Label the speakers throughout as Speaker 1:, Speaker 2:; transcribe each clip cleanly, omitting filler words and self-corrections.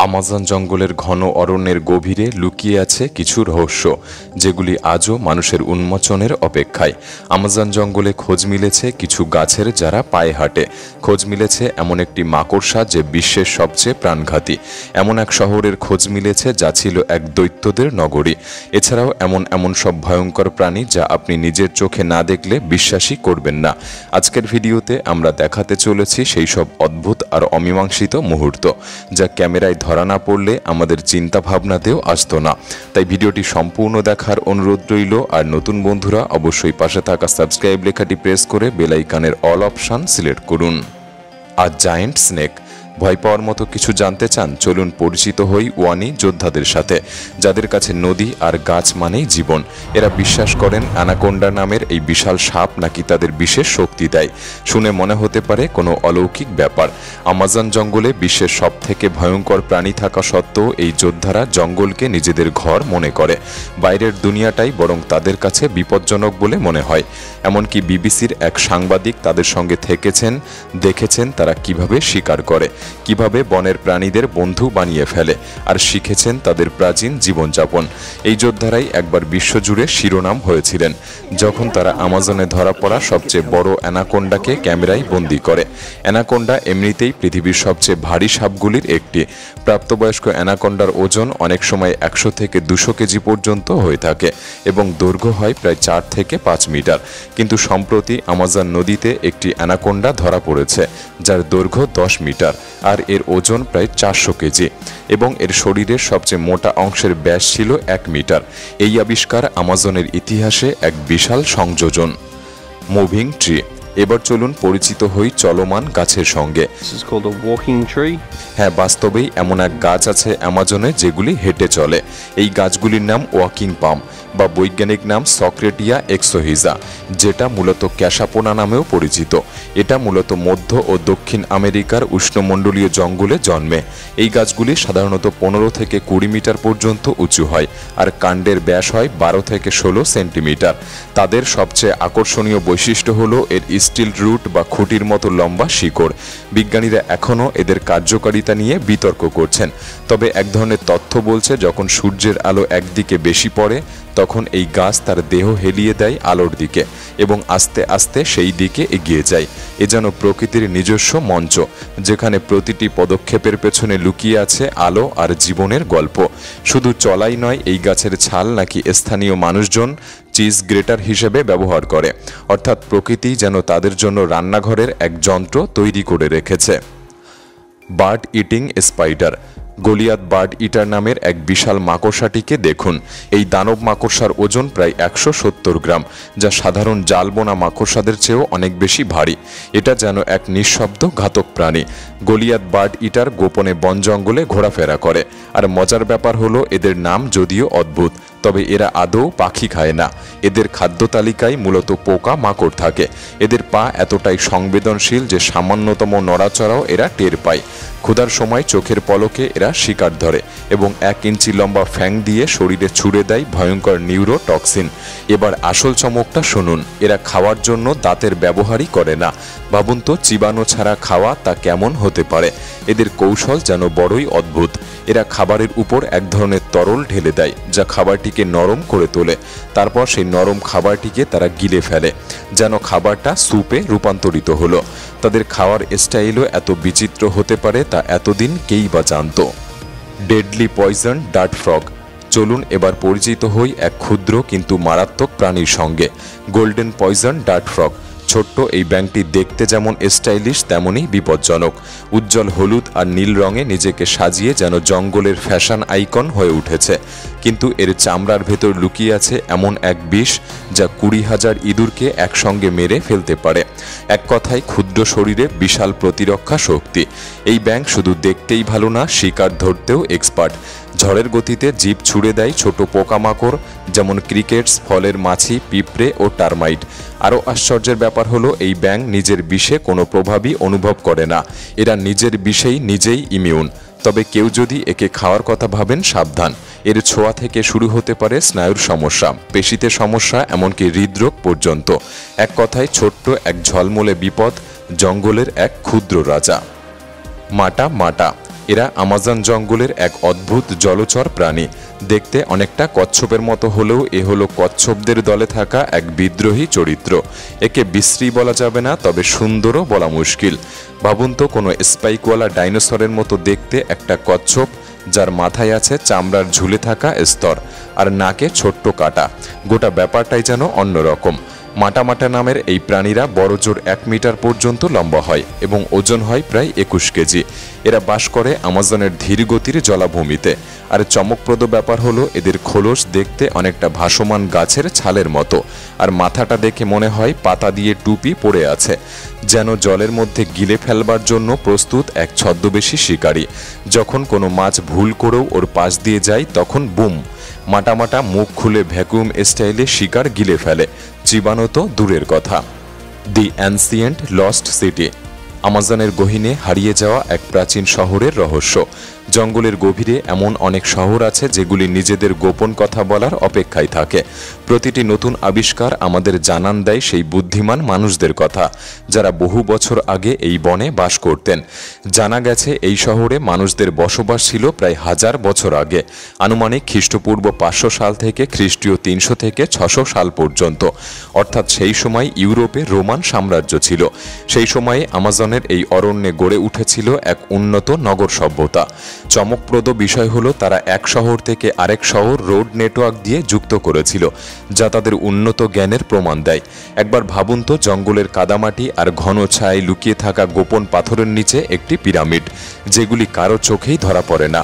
Speaker 1: Amazon জঙ্গলের ঘন অরণ্যের গভীরে লুকিয়ে আছে কিছু রহস্য, যেগুলি আজও মানুষের উন্মোচনের অপেক্ষায়। আমাজন জঙ্গলে খোঁজ মিলেছে কিছু গাছের যারা পায়ে হাঁটে, খোঁজ মিলেছে এমন একটি মাকড়সা যে বিশ্বের সবচেয়ে প্রাণঘাতী, এমন এক শহরের খোঁজ মিলেছে যা ছিল এক দৈত্যদের নগরী। এছাড়াও এমন সব ভয়ঙ্কর প্রাণী যা আপনি নিজের চোখে না দেখলে বিশ্বাসই করবেন না। আজকের ভিডিওতে আমরা দেখাতে চলেছি সেই সব অদ্ভুত আর অমীমাংসিত মুহূর্ত যা ক্যামেরায় ধরা না পড়লে আমাদের চিন্তা ভাবনাতেও আসতো না। তাই ভিডিওটি সম্পূর্ণ দেখার অনুরোধ রইল। আর নতুন বন্ধুরা অবশ্যই পাশে থাকা সাবস্ক্রাইব লেখাটি প্রেস করে বেল আইকনের অল অপশন সিলেক্ট করুন। আর জায়ান্ট স্নেক, ভয় পাওয়ার মতো কিছু জানতে চান? চলুন পরিচিত হই ওয়ানি যোদ্ধাদের সাথে, যাদের কাছে নদী আর গাছ মানেই জীবন। এরা বিশ্বাস করেন অ্যানাকোন্ডা নামের এই বিশাল সাপ নাকি তাদের বিশেষ শক্তি দেয়। শুনে মনে হতে পারে কোনো অলৌকিক ব্যাপার। আমাজন জঙ্গলে বিশ্বের সব থেকে ভয়ঙ্কর প্রাণী থাকা সত্ত্বেও এই যোদ্ধারা জঙ্গলকে নিজেদের ঘর মনে করে। বাইরের দুনিয়াটাই বরং তাদের কাছে বিপজ্জনক বলে মনে হয়। এমনকি বিবিসির এক সাংবাদিক তাদের সঙ্গে থেকেছেন, দেখেছেন তারা কিভাবে শিকার করে, কিভাবে বনের প্রাণীদের বন্ধু বানিয়ে ফেলে, আর শিখেছেন তাদের প্রাচীন জীবনযাপন। এই যোদ্ধারাই একবার বিশ্বজুড়ে শিরোনাম হয়েছিলেন যখন তারা আমাজনে ধরা পড়া সবচেয়ে বড় অ্যানাকোন্ডাকে ক্যামেরায় বন্দী করে। অ্যানাকোন্ডা এমনিতেই পৃথিবীর সবচেয়ে ভারী সাপগুলির একটি। প্রাপ্তবয়স্ক অ্যানাকোন্ডার ওজন অনেক সময় 100 থেকে 200 কেজি পর্যন্ত হয়ে থাকে এবং দৈর্ঘ্য হয় প্রায় 4 থেকে 5 মিটার। কিন্তু সম্প্রতি আমাজন নদীতে একটি অ্যানাকোন্ডা ধরা পড়েছে যার দৈর্ঘ্য 10 মিটার আর এর ওজন প্রায় 400 কেজি এবং এর শরীরের সবচেয়ে মোটা অংশের ব্যাস ছিল 1 মিটার। এই আবিষ্কার আমাজনের ইতিহাসে এক বিশাল সংযোজন। Moving tree. এবার চলুন পরিচিত হই চলমান গাছের সঙ্গে। হ্যাঁ, বাস্তবেই এমন এক গাছ আছে আমাজনে যেগুলি হেঁটে চলে। এই গাছগুলির নাম ওয়াকিং পাম বা বৈজ্ঞানিক নাম সক্রেটিয়া এক্সোহিজা, যেটা মূলত ক্যাসাপোনা নামেও পরিচিত। এটা মূলত মধ্য ও দক্ষিণ আমেরিকার উষ্ণমণ্ডলীয় জঙ্গলে জন্মে। এই গাছগুলি সাধারণত 15 থেকে 20 মিটার পর্যন্ত উঁচু হয় আর কাণ্ডের ব্যাস হয় 12 থেকে 16 সেন্টিমিটার। তাদের সবচেয়ে আকর্ষণীয় বৈশিষ্ট্য হলো এর স্টিল রুট বা খুঁটির মতো লম্বা শিকড়। বিজ্ঞানীরা এখনও এদের কার্যকারিতা নিয়ে বিতর্ক করছেন, তবে এক ধরনের তথ্য বলছে যখন সূর্যের আলো একদিকে বেশি পড়ে তখন এই গাছ তার দেহ হেলিয়ে দেয় আলোর দিকে এবং আস্তে আস্তে সেই দিকে এগিয়ে যায়। এ যেন প্রকৃতির নিজস্ব মঞ্চ, যেখানে প্রতিটি পদক্ষেপের পেছনে লুকিয়ে আছে আলো আর জীবনের গল্প। শুধু চলাই নয়, এই গাছের ছাল নাকি স্থানীয় মানুষজন চিজ গ্রেটার হিসেবে ব্যবহার করে, অর্থাৎ প্রকৃতি যেন তাদের জন্য রান্নাঘরের এক যন্ত্র তৈরি করে রেখেছে। Bird eating spider. Goliath bird eater নামের এক বিশাল মাকড়সাটিকে দেখুন। এই দানব মাকড়সার ওজন প্রায় 170 গ্রাম, যা সাধারণ জালবোনা মাকড়সাদের চেয়েও অনেক বেশি ভারী। এটা যেন এক নিঃশব্দ ঘাতক প্রাণী। গলিয়াত বার্ড ইটার গোপনে বন জঙ্গলে ঘোরাফেরা করে, আর মজার ব্যাপার হলো এদের নাম যদিও অদ্ভুত, তবে এরা আদৌ পাখি খায় না। এদের খাদ্য তালিকায় মূলত পোকা মাকড় থাকে। এদের পা এতটাই সংবেদনশীল যে সামান্যতম নড়াচড়াও এরা টের পায়। ক্ষুধার সময় চোখের পলকে এরা শিকার ধরে এবং 1 ইঞ্চি লম্বা ফ্যাং দিয়ে শরীরে ছুড়ে দেয় ভয়ঙ্কর নিউরোটক্সিন। এবার আসল চমকটা শুনুন, এরা খাওয়ার জন্য দাঁতের ব্যবহারই করে না। ভাবুন তো, চিবানো ছাড়া খাওয়া তা কেমন হতে পারে। এদের কৌশল যেন বড়ই অদ্ভুত। এরা খাবারের উপর এক ধরনের তরল ঢেলে দেয় যা খাবারটিকে নরম করে তোলে। তারপর সেই নরম খাবারটিকে তারা গিলে ফেলে, যেন খাবারটা স্যুপে রূপান্তরিত হলো। তাদের খাওয়ার স্টাইলও এত বিচিত্র হতে পারে তা এতদিন কেই বা জানত। Deadly poison dart frog. চলুন এবার পরিচিত হই এক ক্ষুদ্র কিন্তু মারাত্মক প্রাণীর সঙ্গে, গোল্ডেন পয়জন ডার্ট ফ্রগ। ছোট্ট এই ব্যাঙটি দেখতে যেমন স্টাইলিশ তেমনই বিপজ্জনক। উজ্জ্বল হলুদ আর নীল রঙে নিজেকে সাজিয়ে যেন জঙ্গলের ফ্যাশন আইকন হয়ে উঠেছে, কিন্তু এর চামড়ার ভেতর লুকিয়ে আছে এমন এক বিষ যা 20,000 ইঁদুরকে একসঙ্গে মেরে ফেলতে পারে। এক কথায় ক্ষুদ্র শরীরে বিশাল প্রতিরক্ষা শক্তি। এই ব্যাঙ শুধু দেখতেই ভালো না, শিকার ধরতেও এক্সপার্ট। ঝড়ের গতিতে জিভ ছুড়ে দেয় ছোট পোকামাকড় যেমন ক্রিকেটস, ফলের মাছি, পিঁপড়ে ও টারমাইট। আরও আশ্চর্যের ব্যাপার হলো এই ব্যাঙ নিজের বিষে কোনো প্রভাবই অনুভব করে না। এরা নিজের বিষেই নিজেই ইমিউন। তবে কেউ যদি একে খাওয়ার কথা ভাবেন, সাবধান। এর ছোঁয়া থেকে শুরু হতে পারে স্নায়ুর সমস্যা, পেশিতে সমস্যা, এমনকি হৃদরোগ পর্যন্ত। এক কথায় ছোট্ট এক ঝলমলে বিপদ, জঙ্গলের এক ক্ষুদ্র রাজা। মাটা মাটা। এরা আমাজন জঙ্গলের এক অদ্ভুত জলচর প্রাণী। দেখতে অনেকটা কচ্ছপের মতো হলেও এ হলো কচ্ছপদের দলে থাকা এক বিদ্রোহী চরিত্র। একে বিশ্রী বলা যাবে না, তবে সুন্দরও বলা মুশকিল। ভাবুন তো, কোনো স্পাইকওয়ালা ডাইনোসরের মতো দেখতে একটা কচ্ছপ, যার মাথায় আছে চামড়ার ঝুলে থাকা স্তর আর নাকে ছোট্ট কাঁটা। গোটা ব্যাপারটাই যেন অন্যরকম। মাটামাটা নামের এই প্রাণীরা বড়জোর 1 মিটার পর্যন্ত লম্বা হয় এবং ওজন হয় প্রায় 21 কেজি। এরা বাস করে আমাজনের ধীরগতির জলাভূমিতে। আর চমকপ্রদ ব্যাপার হলো এদের খোলস দেখতে অনেকটা ভাসমান গাছের ছালের মতো, আর মাথাটা দেখে মনে হয় পাতা দিয়ে টুপি পড়ে আছে, যেন জলের মধ্যে গিলে ফেলবার জন্য প্রস্তুত এক ছদ্মবেশী শিকারী। যখন কোনো মাছ ভুল করেও ওর পাশ দিয়ে যায়, তখন বুম, মাটামাটা মুখ খুলে ভ্যাকুয়াম স্টাইলে শিকার গিলে ফেলে। জীবাণু তো দূরের কথা। দি অ্যানসিয়েন্ট লস্ট সিটি, আমাজনের গহীনে হারিয়ে যাওয়া এক প্রাচীন শহরের রহস্য। জঙ্গলের গভীরে এমন অনেক শহর আছে যেগুলি নিজেদের গোপন কথা বলার অপেক্ষায় থাকে। প্রতিটি নতুন আবিষ্কার আমাদের জানান দেয় সেই বুদ্ধিমান মানুষদের কথা, যারা বহু বছর আগে এই বনে বাস করতেন। জানা গেছে এই শহরে মানুষদের বসবাস ছিল প্রায় 1000 বছর আগে, আনুমানিক খ্রিস্টপূর্ব 500 সাল থেকে খ্রিস্টীয় 300 থেকে 600 সাল পর্যন্ত। অর্থাৎ সেই সময় ইউরোপে রোমান সাম্রাজ্য ছিল। সেই সময়ে আমাজনের এই অরণ্যে গড়ে উঠেছিল এক উন্নত নগর সভ্যতা। চমকপ্রদ বিষয় হলো তারা এক শহর থেকে আরেক শহর রোড নেটওয়ার্ক দিয়ে যুক্ত করেছিল, যা তাদের উন্নত জ্ঞানের প্রমাণ দেয়। একবার ভাবুন তো, জঙ্গলের কাদামাটি আর ঘন ছায় লুকিয়ে থাকা গোপন পাথরের নিচে একটি পিরামিড, যেগুলি কারো চোখেই ধরা পড়ে না।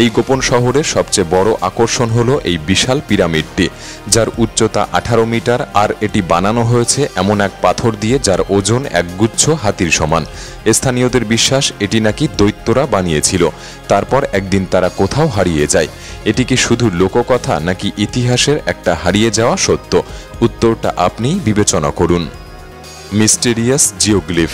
Speaker 1: এই গোপন শহরের সবচেয়ে বড় আকর্ষণ হলো এই বিশাল পিরামিডটি, যার উচ্চতা 18 মিটার, আর এটি বানানো হয়েছে এমন এক পাথর দিয়ে যার ওজন একগুচ্ছ হাতির সমান। স্থানীয়দের বিশ্বাস এটি নাকি দৈত্যরা বানিয়েছিল, তারপর একদিন তারা কোথাও হারিয়ে যায়। এটি কি শুধু লোককথা নাকি ইতিহাসের একটা হারিয়ে যাওয়া সত্য? উত্তরটা আপনিই বিবেচনা করুন। মিস্টেরিয়াস জিওগ্লিফ,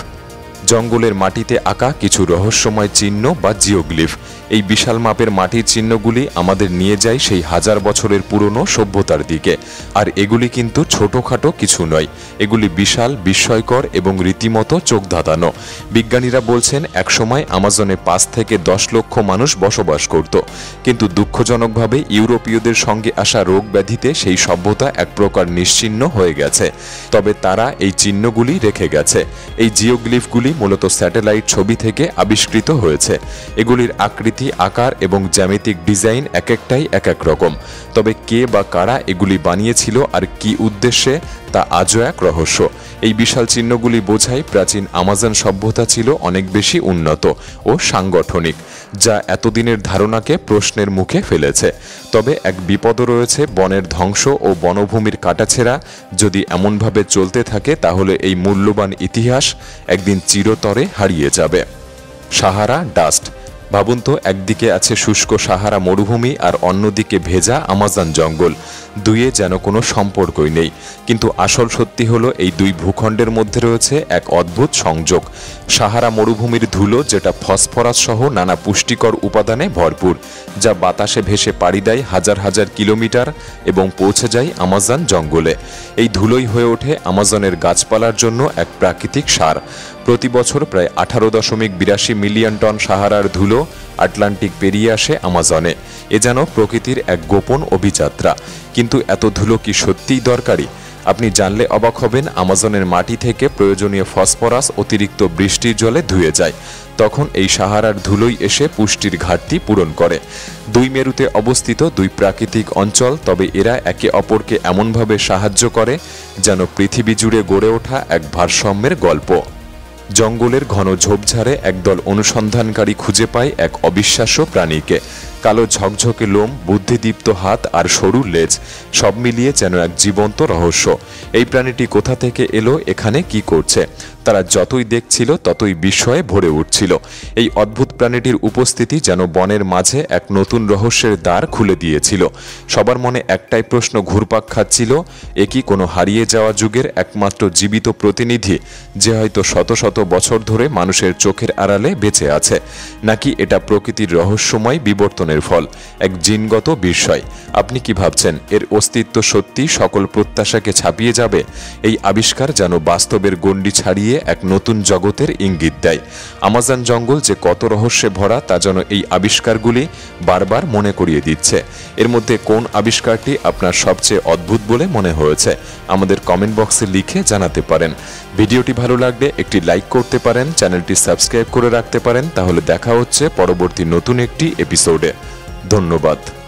Speaker 1: জঙ্গলের মাটিতে আঁকা কিছু রহস্যময় চিহ্ন বা জিওগ্লিফ। এই বিশাল মাপের মাটির চিহ্নগুলি আমাদের নিয়ে যায় সেই 1000 বছরের পুরনো সভ্যতার দিকে। আর এগুলি কিন্তু ছোটখাটো কিছু নয়, এগুলি বিশাল, বিস্ময়কর এবং রীতিমতো চোখ ধাঁধানো। বিজ্ঞানীরা বলছেন একসময় আমাজনে 5 থেকে 10 লক্ষ মানুষ বসবাস করত, কিন্তু দুঃখজনকভাবে ইউরোপীয়দের সঙ্গে আসা রোগ ব্যাধিতে সেই সভ্যতা এক প্রকার নিশ্চিহ্ন হয়ে গেছে। তবে তারা এই চিহ্নগুলি রেখে গেছে। এই জিওগ্লিফগুলি মূলত স্যাটেলাইট ছবি থেকে আবিষ্কৃত হয়েছে। এগুলির আকৃতি, আকার এবং জ্যামিতিক ডিজাইন এক একটাই এক এক রকম। তবে কে বা কারা এগুলি বানিয়েছিল আর কি উদ্দেশ্যে, তা আজও এক রহস্য। এই বিশাল চিহ্নগুলি বোঝায় প্রাচীন আমাজন সভ্যতা ছিল অনেক বেশি উন্নত ও সাংগঠনিক, যা এতদিনের ধারণাকে প্রশ্নের মুখে ফেলেছে। তবে এক বিপদও রয়েছে, বনের ধ্বংস ও বনভূমির কাটাছেঁড়া যদি এমনভাবে চলতে থাকে, তাহলে এই মূল্যবান ইতিহাস একদিন চিরতরে হারিয়ে যাবে। সাহারা ডাস্ট, ভাবুন তো, একদিকে আছে শুষ্ক সাহারা মরুভূমি আর অন্যদিকে ভেজা আমাজন জঙ্গল। দুইয়ে যেন কোনো সম্পর্কই নেই, কিন্তু আসল সত্যি হলো এই দুই ভূখণ্ডের মধ্যে রয়েছে এক অদ্ভুত সংযোগ। সাহারা মরুভূমির ধুলো, যেটা ফসফরাস সহ নানা পুষ্টিকর উপাদানে ভরপুর, যা বাতাসে ভেসে পাড়ি দেয় হাজার হাজার কিলোমিটার এবং পৌঁছে যায় আমাজন জঙ্গলে। এই ধুলোই হয়ে ওঠে আমাজনের গাছপালার জন্য এক প্রাকৃতিক সার। প্রতি বছর প্রায় 18.82 মিলিয়ন টন সাহারার ধুলো আটলান্টিক পেরিয়ে আসে আমাজনে। এ যেন প্রকৃতির এক গোপন অভিযাত্রা। কিন্তু এত ধুলো কি সত্যিই দরকারি? আপনি জানলে অবাক হবেন, আমাজনের মাটি থেকে প্রয়োজনীয় ফসফরাস অতিরিক্ত বৃষ্টির জলে ধুয়ে যায়। তখন এই সাহারার ধুলোই এসে পুষ্টির ঘাটতি পূরণ করে। দুই মেরুতে অবস্থিত দুই প্রাকৃতিক অঞ্চল, তবে এরা একে অপরকে এমনভাবে সাহায্য করে যেন পৃথিবী জুড়ে গড়ে ওঠা এক ভারসাম্যের গল্প। জঙ্গলের ঘন ঝোপঝাড়ে একদল অনুসন্ধানকারী খুঁজে পায় এক অবিশ্বাস্য প্রাণীকে। কালো ঝকঝকে লোম, বুদ্ধিদীপ্ত হাত আর সরু লেজ, সব মিলিয়ে যেন এক জীবন্ত রহস্য। এই প্রাণীটি কোথা থেকে এলো, এখানে কি করছে? তারা যতই দেখছিল ততই বিস্ময়ে ভরে উঠছিল। এই অদ্ভুত প্রাণীটির উপস্থিতি যেন বনের মাঝে এক নতুন রহস্যের দ্বার খুলে দিয়েছিল। সবার মনে একটাই প্রশ্ন ঘুরপাক খাচ্ছিল, এ কি কোনো হারিয়ে যাওয়া যুগের একমাত্র জীবিত প্রতিনিধি, যে হয়তো শত শত বছর ধরে মানুষের চোখের আড়ালে বেঁচে আছে? নাকি এটা প্রকৃতির রহস্যময় বিবর্তনের অনুসন্ধানের ফল, এক জিনগত বিষয়। আপনি কি ভাবছেন এর অস্তিত্ব সত্যি সকল প্রত্যাশাকে ছাপিয়ে যাবে? এই আবিষ্কার যেন বাস্তবের গণ্ডি ছাড়িয়ে এক নতুন জগতের ইঙ্গিত দেয়। আমাজন জঙ্গল যে কত রহস্যে ভরা তা যেন এই আবিষ্কারগুলি বারবার মনে করিয়ে দিচ্ছে। এর মধ্যে কোন আবিষ্কারটি আপনার সবচেয়ে অদ্ভুত বলে মনে হয়েছে আমাদের কমেন্ট বক্সে লিখে জানাতে পারেন। ভিডিওটি ভালো লাগলে একটি লাইক করতে পারেন, চ্যানেলটি সাবস্ক্রাইব করে রাখতে পারেন। তাহলে দেখা হচ্ছে পরবর্তী নতুন একটি এপিসোডে। ধন্যবাদ।